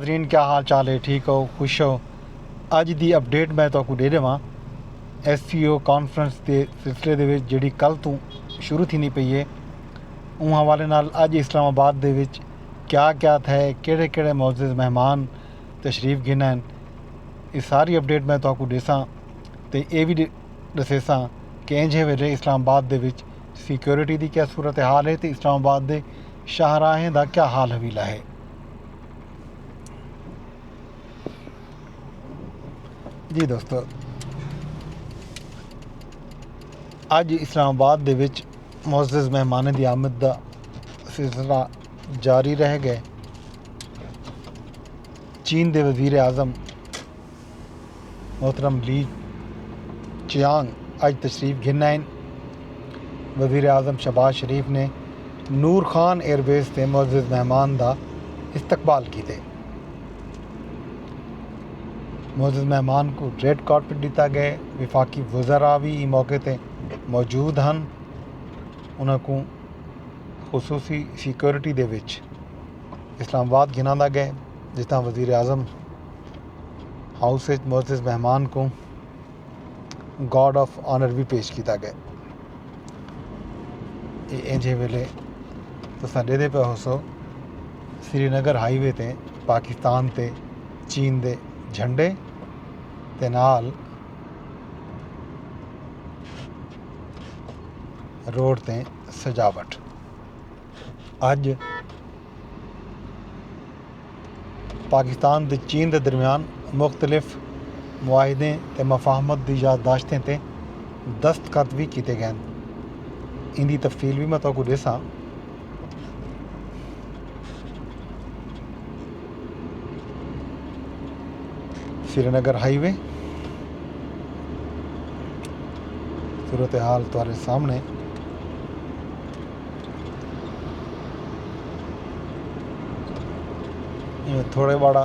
नाज़रीन क्या हाल चाल है, ठीक हो, खुश हो। अज की अपडेट मैं तो दे देव SCO कॉन्फ्रेंस के सिलसिले दे विच जिहड़ी कल तो शुरू थी नहीं पई है, उन हवाले नाल अज इस्लामाबाद दे विच क्या क्या थे, किहड़े किहड़े मोअज़्ज़ज़ मेहमान तशरीफ़ गिना हैं, इस सारी अपडेट मैं तो देसां ते ये भी दसेसां कि इंजे वेले इस्लामाबाद दे विच सिक्योरिटी की क्या सूरत हाल है तो इस्लामाबाद के शाहराहें का क्या हाल हवीला है। जी दोस्तों, अज इस्लामाबाद दे विच मुअज़्ज़ज़ मेहमानों की आमद का सिलसिला जारी रह गए। चीन के वज़ीर आज़म मोहतरम ली चियांग अज तशरीफ़ गिना हैं। वज़ीर आज़म शहबाज शरीफ ने नूर खान एयरबेस से मुअज़्ज़ज़ मेहमान का इस्तकबाल किया। मुअज़्ज़ज़ मेहमान को रेड कारपेट दिता गया। विफाकी वज़रा भी इस मौके पर मौजूद हैं। उन्होंने खुसूसी सिक्योरिटी दे विच इस्लामाबाद गिना गया, जिस तरह वज़ीर आज़म हाउस मुअज़्ज़ज़ मेहमान को गार्ड ऑफ ऑनर भी पेश किया गया। इंजे वेले तुसां देदे पे हो श्रीनगर हाईवे ते पाकिस्तान ते चीन दे झंडे ते नाल रोड ते सजावट। अज पाकिस्तान ते चीन के दरम्यान मुख्तलिफ मुआहिदें ते मफाहमत की याददाश्तें ते दस्तखत भी किए गए। इनकी तफसील भी मैं तो देसां। श्रीनगर हाईवे सूरत हाल तुम्हारे सामने। थोड़े बड़ा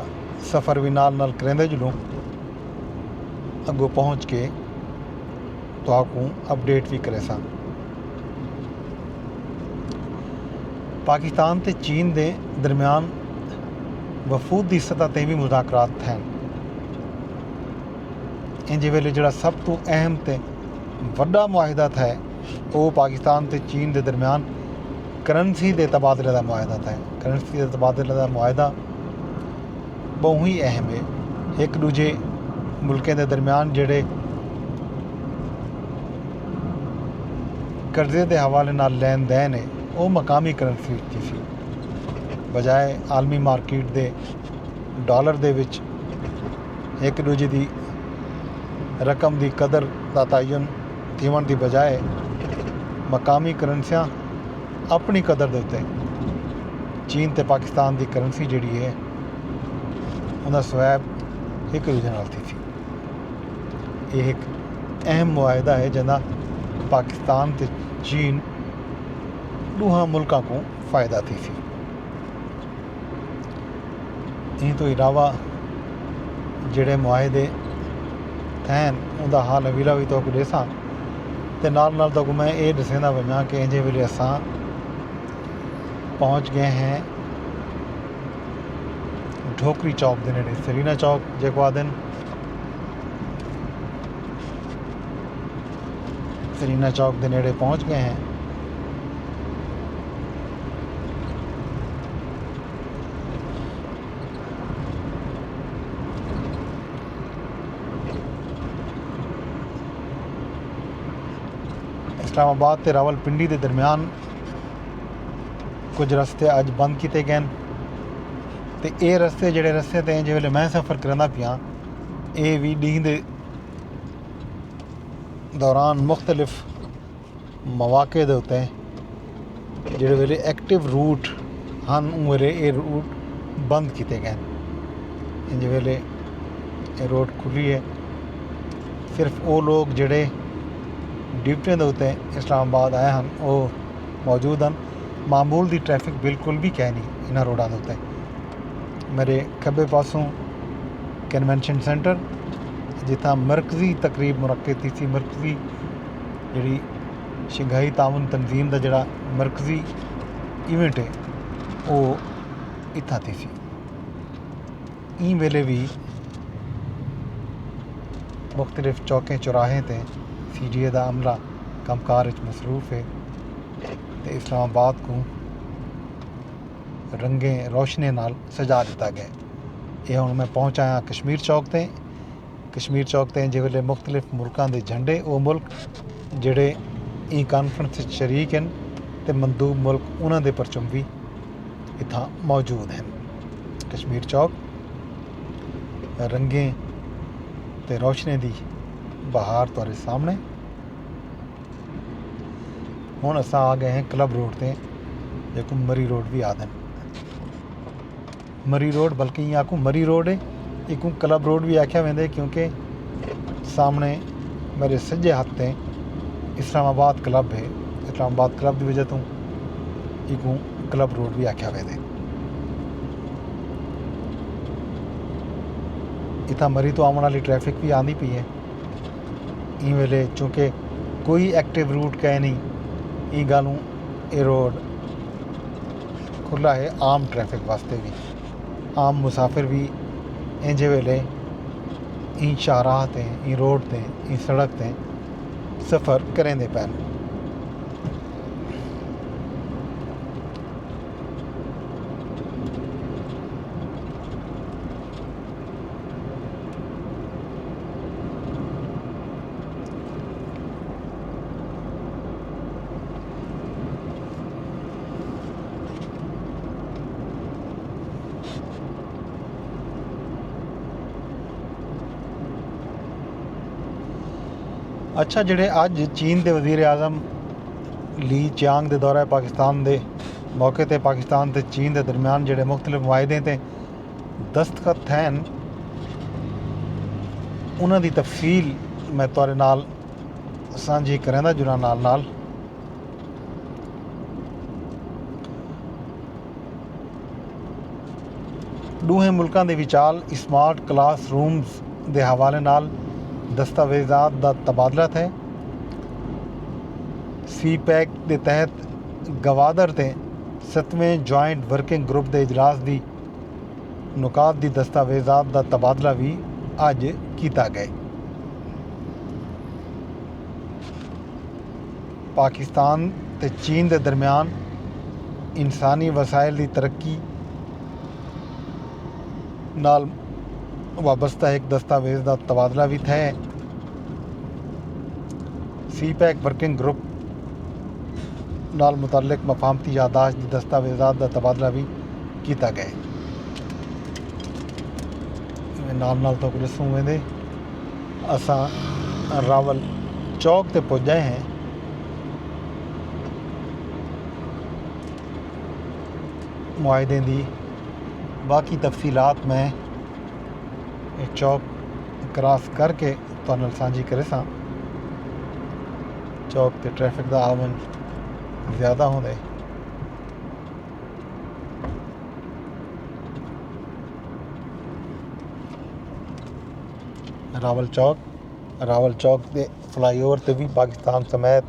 सफ़र भी नाल करेंदे जुलूँ, अगों पहुँच के तो आपको अपडेट भी करे सा। पाकिस्तान ते चीन के दरम्यान वफूद की सतह ते भी मुज़ाकरात हैं। इंजे वेले जिहड़ा सब तो अहम ते वड्डा मुआहिदा है वो पाकिस्तान ते चीन के दरम्यान करंसी के तबादले का मुआहिदा है। करंसी के तबादले का मुआहिदा बहुत ही अहम है। एक दूजे मुल्कों के दरम्यान जिहड़े कर्जे के हवाले नाल लैन दैन है वो मकामी करंसी की सी, बजाय आलमी मार्केट के डॉलर दे विच एक दूजे की रकम की कदर का तयन थीवन की बजाय मकामी करंसियाँ अपनी कदर के उत्ते चीन ते पाकिस्तान की करंसी जिहड़ी है उनका स्वैब एक दूजे नाल थी सी। यह एक अहम मुआहिदा है जिसका पाकिस्तान ते चीन दूहां मुल्कों को फ़ायदा थी सी। इन तो इलावा जिहड़े मुआहिदे हैं उनका हाल हवीला भी तो देसां ते नाल तो मैं ये दसेंदा पया कि इंजे वेले असां पहुँच गए हैं ढोकरी चौक के नेड़े। सरीना चौक जो आदन सरीना चौक के नेड़े पहुँच गए हैं। इस्लामाबाद ते रावलपिंडी के दरम्यान कुछ रस्ते अज बंद किए गए तो ये रस्ते जिहड़े रस्ते ते जिस वेले मैं सफ़र करदा पिया ये भी डी दे दौरान मुख्तलिफ मौके के उत्ते जिहड़े वेले एक्टिव रूट हैं उन वेले ये रूट बंद किए गए। इंज वेले ये रोड खुली है। सिर्फ वो लोग जिहड़े ड्यूटियों के उत्ते इस्लामाबाद आए हैं वो मौजूद हैं। मामूल की ट्रैफिक बिल्कुल भी कह नहीं इन्होंने रोडों के उत्ते। मेरे खब्बे पासों कन्वेंशन सेंटर जिथा मरकजी तकरीब मुनक्किद की सी, मरकजी जी शंघाई ताउन तंजीम का जोड़ा मरकजी इवेंट है वो इत्था थी सी। ई वेले भी मुख्तलिफ चौकें चौराहे ते CGA दा अमला कमकार मसरूफ़ है ते इस्लामाबाद को रंगें रोशनी नाल सजा दिता गया। ये हुण मैं पहुँच आया कश्मीर चौक ते। कश्मीर चौक ते जे वेले मुख्तलिफ मुल्कां दे झंडे वो मुल्क जिहड़े ई कानफ्रेंस शरीक हैं ते मंदूब मुल्क उन्हां दे परचम भी इत्थां मौजूद हैं। कश्मीर चौक रंगें ते रोशनी दी बहार तुहाडे सामने। हुण असां आ गए हैं क्लब रोड ते, जेको मरी रोड भी आखदे न। मरी रोड बल्कि इं आखूं मरी रोड है, इकूं क्लब रोड भी आख्या वेंदे क्योंकि सामने मेरे सज्जे हथ ते इस्लामाबाद क्लब है। इस्लामाबाद क्लब की वजह तो इकूं क्लब रोड भी आख्या वेंदे। इतना मरी तो आने वाली ट्रैफिक भी आंदी पई है ई वेले, चूँकि कोई एक्टिव रूट कहे नहीं, ई गालूं ये रोड खुला है आम ट्रैफिक वास्ते भी। आम मुसाफिर भी इंजे वेले ई शाहराह ते, ई रोड ते, ई सड़क ते सफ़र करेंदे पैन। अच्छा, जेह्ड़े अज चीन के वज़ीर आज़म ली चियांग के दौरे पाकिस्तान के मौके पर पाकिस्तान ते चीन के दरम्यान जेह्ड़े मुख्तलिफ मुआहदे ते दस्तखत हैं, उन्हां दी तफसील मैं तुहाडे नाल सांझी करेंदा जुना नाल। दूहें मुल्कां दे विचाल स्मार्ट क्लास रूम्स के हवाले नाल दस्तावेज़ात का तबादला है। CPEC के तहत गवादर ते 7वें जॉइंट वर्किंग ग्रुप के इजलास की नुकात की दस्तावेज़ात का तबादला भी अज किया गया। पाकिस्तान ते चीन के दरम्यान इंसानी वसाइल की तरक्की नाल वाबस्ता एक दस्तावेज़ का तबादला भी है। CPEC वर्किंग ग्रुप नाल मुतल्लिक मफाहमती यादाश्त की दस्तावेज़ात का तबादला भी किया गया। नाल तो कुछ वेंदे असां रावल चौक ते पुॼे हैं। मुआहदे की बाकी तफसीलात मैं चौक क्रॉस करके तुहाडे नाल सांझी करे सां। चौक ते ट्रैफिक का आवन ज़्यादा होंदे। रावल चौक के फ्लाईओवर ते भी पाकिस्तान समेत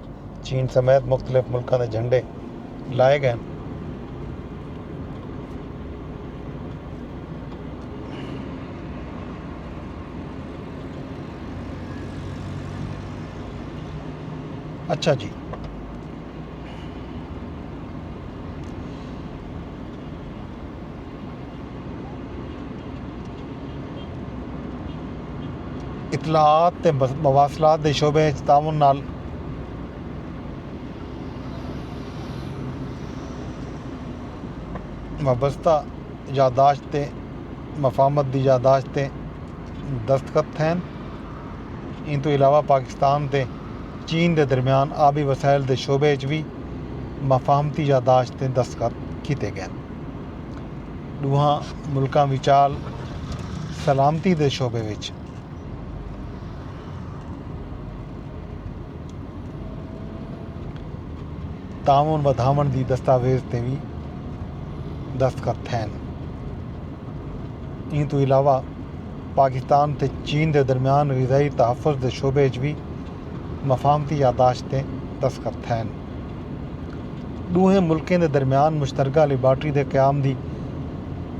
चीन समेत मुख्तलिफ मुल्कों के झंडे लाए गए। अच्छा जी, इतलात ते मवासलात के शोबे ताउन नाल वाबस्ता यादाश्त ते मफाहमत की यादाश्त ते दस्तखत हैं। इन तो इलावा पाकिस्तान ते चीन के दरम्यान आबी वसाइल के शोबे भी मफाहमती यादाश्त ते दस्तखत किए गए। दूहां मुल्कां विचाल सलामती के शोबे विच ताउन वधावण की दस्तावेज़ ते भी दस्तखत हैं। इन तो इलावा पाकिस्तान ते चीन के दरम्यान ग़िज़ाई तहफ़्फ़ुज़ के शोबे भी मफाहमती यादाश्त ते दस्तखत हैं। दूहें मुल्कें के दरम्यान मुश्तरका लैबार्ट्री के क़याम की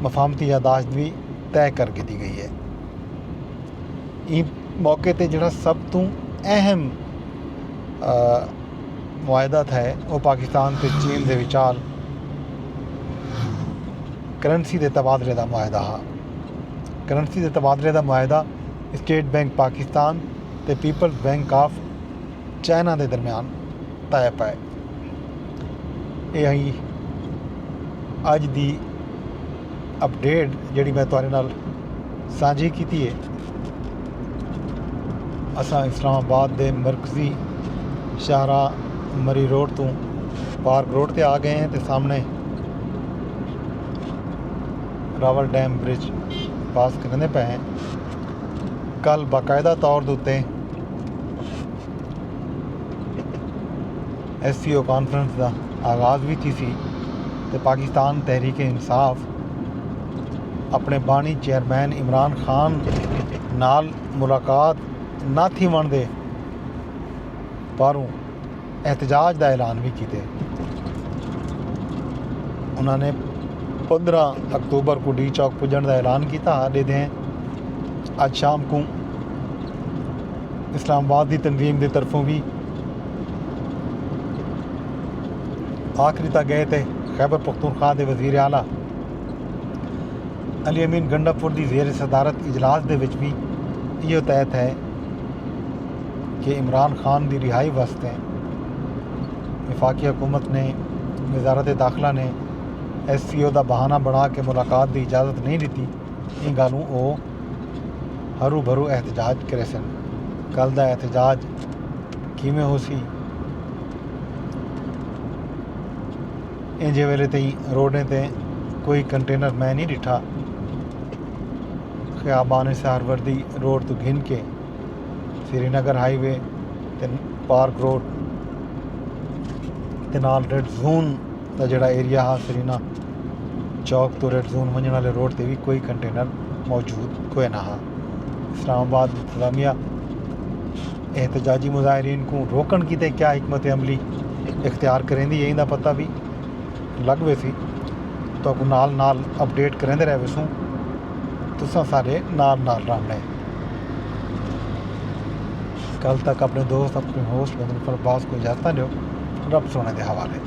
मफाहमती यादाश्त भी तय करके दी गई है। इस मौके पर जोड़ा सब तो अहम मुआहदा था वो पाकिस्तान ते चीन के विचार करंसी के तबादले का मुआहदा हा। करंसी के तबादले का मुआहदा स्टेट बैंक पाकिस्तान ते पीपल्स बैंक ऑफ चाइना के दरम्यान तय पाए। ये अहीं अज की अपडेट जी मैं तुहाडे नाल साझी की है। असां इस्लामाबाद के मरकजी शाहरा मरी रोड तो पार्क रोड ते आ गए हैं तो सामने रावल डैम ब्रिज पास करने पे हैं। कल बाकायदा तौर के उत्ते SCO कॉन्फ्रेंस का आगाज़ भी थी सी ते पाकिस्तान तहरीक इंसाफ अपने बानी चेयरमैन इमरान खान नाल मुलाकात ना थी वनते बाहरों एहतजाज का ऐलान भी किए। उन्होंने 15 अक्तूबर को डी चौक पुजन का ऐलान किया। हाले दें अज शाम को इस्लामाबाद की तंजीम की तरफों भी आखिरी तक गए थे। खैबर पख्तूनख्वा के वज़ीर आला अली अमीन गंडापुर की ज़ेर सदारत इजलास के भी ये तहत है कि इमरान खान की रिहाई वास्ते वफाकी हुकूमत ने वजारत दाखिला ने SCO का बहाना बना के मुलाकात की इजाज़त नहीं दी। इन गलों वो हरू भरू एहतजाज करे सन। कल का एहतजाज किमें हो सी इंजे वेले तई रोडें ते कोई कंटेनर मैं नहीं डिठा। ख़ियाबान सहारवर्दी रोड तो घिन के श्रीनगर हाईवे ते पार्क रोड ते नाल रेड जोन का जोड़ा एरिया हा सरीना चौक तो रेड जोन वजन वाले रोड ते भी कोई कंटेनर मौजूद कोई ना हा। इस्लामाबाद इंतजामिया एहतजाजी मुजाहरीन को रोकन की ते क्या हिकमत अमली इख्तियार करेंदी यही का पता भी लग वैसी तो नाल नाल अपडेट करेंदे रह वैसूँ तुसा सारे नाल नाल रमने। कल तक अपने दोस्त अपने होस्ट बदन फरबाज को इजाज़त दो। रब सोने के हवाले।